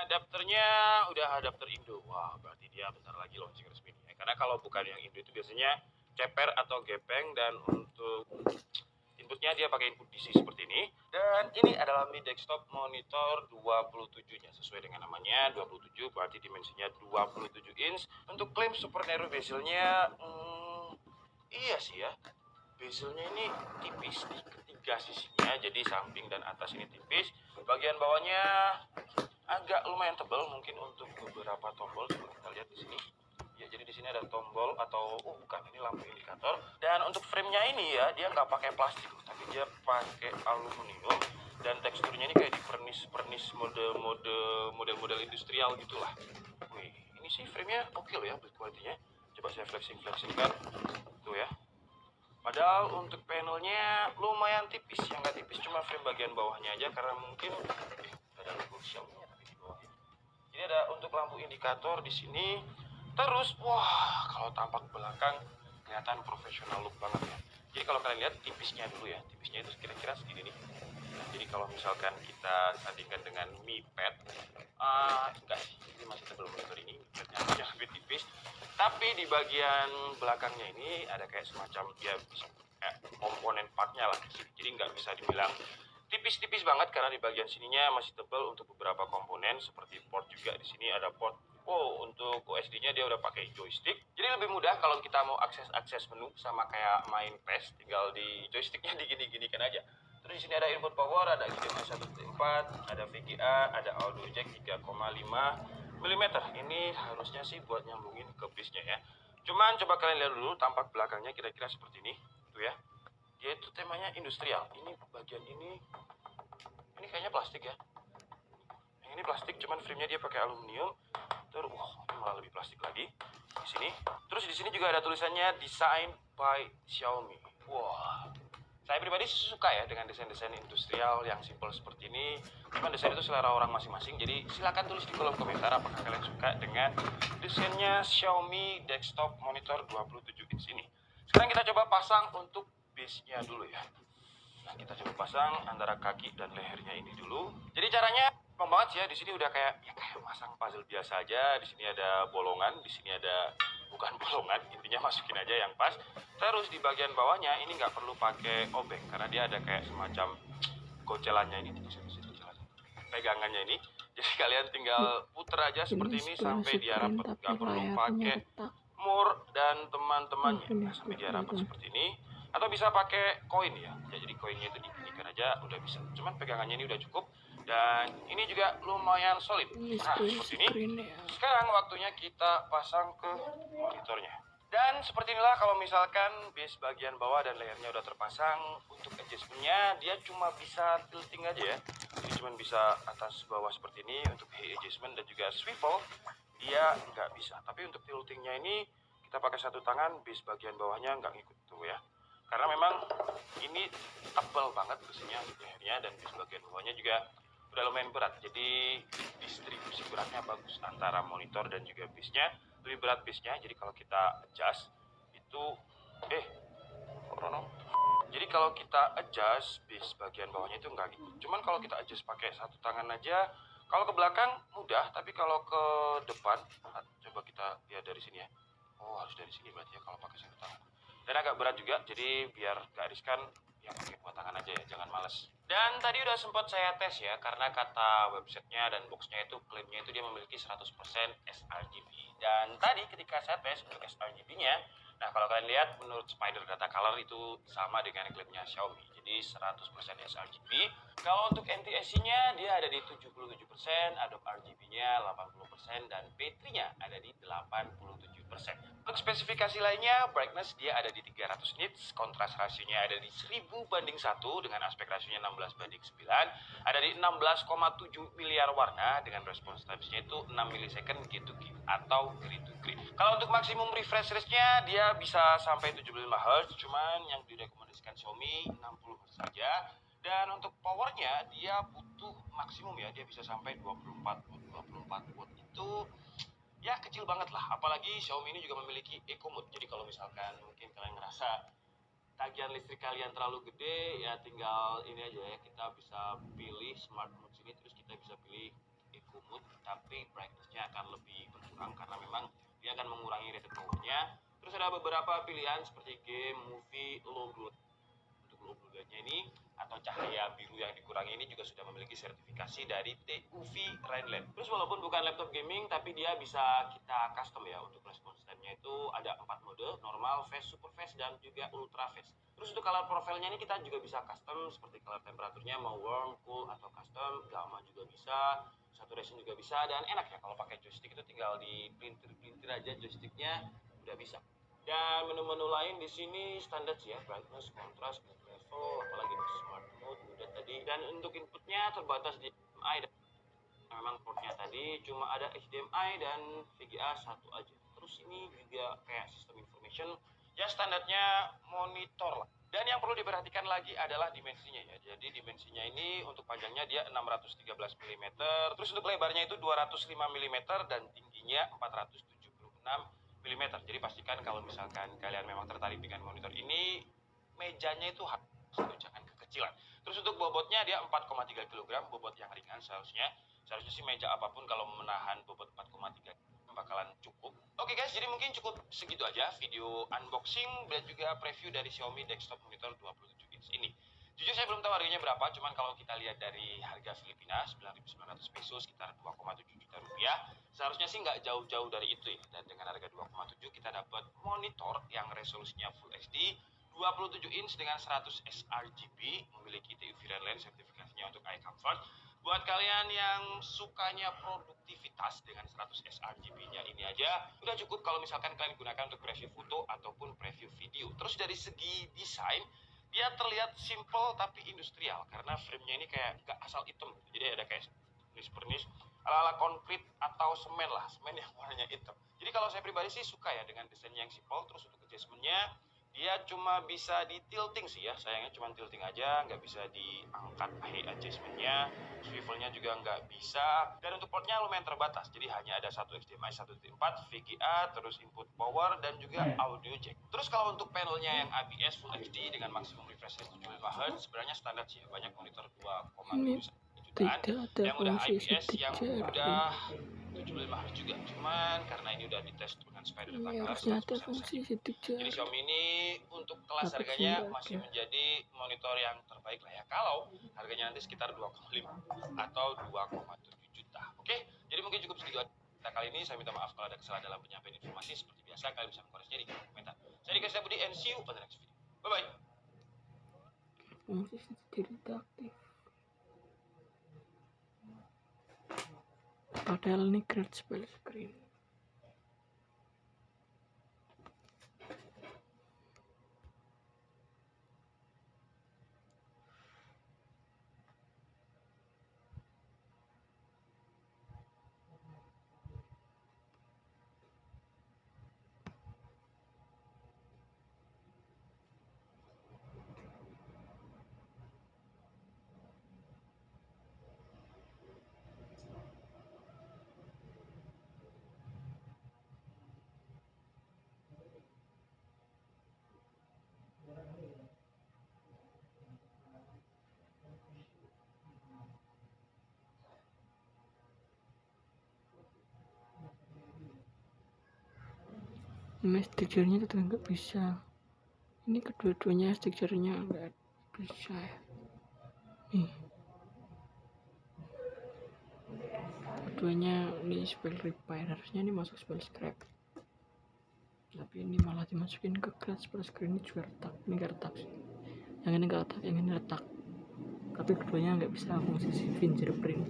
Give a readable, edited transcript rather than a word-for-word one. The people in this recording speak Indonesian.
adapternya udah adapter Indo. Wah, berarti dia bentar lagi launching resmi nih. Karena kalau bukan yang Indo itu biasanya ceper atau gepeng, dan untuk inputnya dia pakai input DC seperti ini. Dan ini adalah Mi Desktop Monitor 27-nya. Sesuai dengan namanya 27, berarti dimensinya 27 inch. Untuk klaim super narrow bezelnya, iya sih ya. Bezelnya ini tipis di ketiga sisinya, jadi samping dan atas ini tipis. Bagian bawahnya agak lumayan tebal, mungkin untuk beberapa tombol. Coba kita lihat di sini. Ya, jadi di sini ada tombol atau bukan, ini lampu indikator. Dan untuk frame-nya ini ya, dia nggak pakai plastik, tapi dia pakai aluminium. Dan teksturnya ini kayak di pernis model industrial gitulah. Wih, ini sih frame-nya oke loh ya, build quality-nya. Coba saya flexing-flexingkan. Tuh ya. Padahal untuk panelnya lumayan tipis, yang nggak tipis cuma frame bagian bawahnya aja, karena mungkin ada logo Xiaomi-nya tapi di bawahnya. Jadi ada untuk lampu indikator di sini. Terus, wah, kalau tampak belakang kelihatan profesional look banget ya. Jadi kalau kalian lihat tipisnya dulu ya, tipisnya itu kira-kira segini nih. Nah, jadi kalau misalkan kita sandingkan dengan Mi Pad, enggak sih, ini masih tebal monitor ini, Mi Padnya harusnya lebih tipis. Tapi di bagian belakangnya ini ada kayak semacam dia bisa komponen partnya lah. Jadi nggak bisa dibilang tipis-tipis banget, karena di bagian sininya masih tebal untuk beberapa komponen seperti port juga. Di sini ada port. Oh, untuk OSD-nya dia udah pakai joystick. Jadi lebih mudah kalau kita mau akses menu, sama kayak main PES, tinggal di joysticknya digini-ginikan aja. Terus di sini ada input power, ada HDMI 1.4, ada VGA, ada audio jack 3,5 mm. Ini harusnya sih buat nyambungin ke bisnya ya. Cuman coba kalian lihat dulu tampak belakangnya kira-kira seperti ini. Tuh ya. Dia itu temanya industrial. Ini bagian ini kayaknya plastik ya. Yang ini plastik, cuman frame-nya dia pakai aluminium. Terus, ini malah lebih plastik lagi di sini. Terus di sini juga ada tulisannya Design by Xiaomi. Wah, saya pribadi suka ya dengan desain-desain industrial yang simple seperti ini. Cuman desain itu selera orang masing-masing. Jadi silakan tulis di kolom komentar apakah kalian suka dengan desainnya Xiaomi Desktop Monitor 27 inch ini. Sekarang kita coba pasang untuk base-nya dulu ya. Nah, kita coba pasang antara kaki dan lehernya ini dulu. Jadi caranya gampang banget sih ya. Di sini udah kayak masang puzzle biasa aja. Di sini ada bolongan, di sini ada bukan bolongan, intinya masukin aja yang pas. Terus di bagian bawahnya ini nggak perlu pakai obeng, karena dia ada kayak semacam gocelannya ini, pegangannya ini. Jadi kalian tinggal puter aja seperti ini sampai dia rapat, nggak perlu pakai mur dan teman-temannya. Nah, sampai dia rapat seperti ini. Atau bisa pakai koin ya. Jadi koinnya itu diginikan aja udah bisa. Cuman pegangannya ini udah cukup. Dan ini juga lumayan solid. Nah, seperti ini. Sekarang waktunya kita pasang ke monitornya. Dan seperti inilah kalau misalkan base bagian bawah dan lehernya udah terpasang. Untuk adjustmentnya dia cuma bisa tilting aja ya. Jadi cuma bisa atas bawah seperti ini untuk height adjustment, dan juga swivel dia nggak bisa. Tapi untuk tiltingnya ini kita pakai satu tangan, base bagian bawahnya nggak ngikut tuh ya. Karena memang ini tebal banget besinya untuk lehernya, dan base bagian bawahnya juga udah lumayan berat. Jadi distribusi beratnya bagus antara monitor dan juga base-nya. Lebih berat base-nya, jadi kalau kita adjust itu jadi kalau kita adjust base bagian bawahnya itu nggak gitu. Cuman kalau kita adjust pakai satu tangan aja, kalau ke belakang mudah, tapi kalau ke depan, coba kita lihat dari sini ya. Oh, harus dari sini berarti ya kalau pakai satu tangan. Dan agak berat juga, jadi biar gak riskan, ya pakai dua tangan aja ya, jangan males. Dan tadi udah sempat saya tes ya, karena kata websitenya dan boxnya itu klaimnya itu dia memiliki 100% sRGB. Dan tadi ketika saya tes untuk sRGB-nya, nah kalau kalian lihat menurut Spider Data Color itu sama dengan klaimnya Xiaomi, jadi 100% sRGB. Kalau untuk NTSC-nya dia ada di 77%, Adobe RGB-nya 80%, dan baterainya ada di 87%. Untuk spesifikasi lainnya, brightness dia ada di 300 nits, kontras rasionya ada di 10:1 dengan aspek rasionya 16:9, ada di 16,7 miliar warna dengan respons time-nya itu 6 milisecond gitu atau grid to grid. Kalau untuk maksimum refresh rate-nya dia bisa sampai 75 Hz, cuman yang direkomendasikan Xiaomi 60 Hz saja. Dan untuk powernya dia butuh maksimum ya, dia bisa sampai 24 watt. 24 watt itu ya kecil banget lah. Apalagi Xiaomi ini juga memiliki eco mode. Jadi kalau misalkan mungkin kalian ngerasa tagihan listrik kalian terlalu gede, ya tinggal ini aja ya, kita bisa pilih smart mode sini, terus kita bisa pilih eco kumut, tapi brightness-nya akan lebih berkurang karena memang dia akan mengurangi rated power-nya. Terus ada beberapa pilihan seperti game, movie, low blue. Untuk low blue light-nya ini atau cahaya biru yang dikurangi ini juga sudah memiliki sertifikasi dari TUV Rhineland. Terus walaupun bukan laptop gaming, tapi dia bisa kita custom ya. Untuk response time-nya itu ada 4 mode, normal, fast, super fast, dan juga ultra fast. Terus untuk color profile-nya ini kita juga bisa custom seperti color temperaturnya mau warm, cool, atau custom, gamma juga bisa, saturation juga bisa, dan enak ya kalau pakai joystick itu tinggal di pelintir aja joysticknya udah bisa. Dan menu-menu lain di sini standar sih ya, brightness, contrast, level, apalagi di smart mode udah tadi. Dan untuk inputnya terbatas di HDMI dan memang portnya tadi cuma ada HDMI dan VGA satu aja. Terus ini juga kayak sistem information ya standarnya monitor lah. Dan yang perlu diperhatikan lagi adalah dimensinya ya. Jadi dimensinya ini untuk panjangnya dia 613 mm, terus untuk lebarnya itu 205 mm dan tingginya 476 mm. Jadi pastikan kalau misalkan kalian memang tertarik dengan monitor ini, mejanya itu jangan kekecilan. Terus untuk bobotnya dia 4,3 kg, bobot yang ringan seharusnya sih meja apapun kalau menahan bobot 4,3 bakalan cukup. Oke guys, jadi mungkin cukup segitu aja video unboxing dan juga preview dari Xiaomi desktop monitor 27 inch ini. Jujur saya belum tahu harganya berapa, cuman kalau kita lihat dari harga Filipina 9.900 pesos sekitar 2,7 juta rupiah, seharusnya sih nggak jauh-jauh dari itu ya. Dan dengan harga 2,7 kita dapat monitor yang resolusinya Full HD 27 inch dengan 100 sRGB, memiliki TUV Rhineland sertifikasinya untuk eye comfort. Buat kalian yang sukanya produktivitas dengan 100 sRGB-nya ini aja udah cukup kalau misalkan kalian gunakan untuk preview foto ataupun preview video. Terus dari segi desain, dia terlihat simple tapi industrial karena frame-nya ini kayak gak asal hitam. Jadi ada kayak pernis ala-ala konkrit atau semen lah, semen yang warnanya hitam. Jadi kalau saya pribadi sih suka ya dengan desainnya yang simple. Terus untuk adjustment-nya dia cuma bisa di tilting sih ya, sayangnya cuma tilting aja, nggak bisa diangkat high adjustment-nya, swivel-nya juga nggak bisa, dan untuk portnya lumayan terbatas, jadi hanya ada satu HDMI 1.4, VGA, terus input power, dan juga audio jack. Terus kalau untuk panelnya yang ABS Full HD dengan maksimum refresh rate 75 Hz, sebenarnya standar sih ya, banyak monitor 2,7 jutaan yang udah IPS yang udah 75 Hz juga, cuman karena ini udah dites dengan Spider Color jadi Xiaomi ini untuk kelas harganya masih menjadi monitor yang terbaik lah ya, kalau harganya nanti sekitar 2,5 atau 2,7 juta. Oke, jadi mungkin cukup segitu aja kali ini. Saya minta maaf kalau ada kesalahan dalam penyampaian informasi. Seperti biasa kalian bisa mengkoreksinya di kolom komentar. Saya Dika Budi and see you on the next video. Bye bye. Fungsi tidak aktif. Padahal ini great spell screen. Mesh texture-nya itu nggak bisa. Ini kedua-duanya texture-nya nggak bisa ya. Nih. Keduanya ini spell repair, harusnya ini masuk spell scrap. Tapi ini malah dimasukin ke great spell screen. Ini juga retak. Ini nggak retak sih. Yang ini nggak retak, yang ini retak. Tapi keduanya nggak bisa fungsi fingerprint.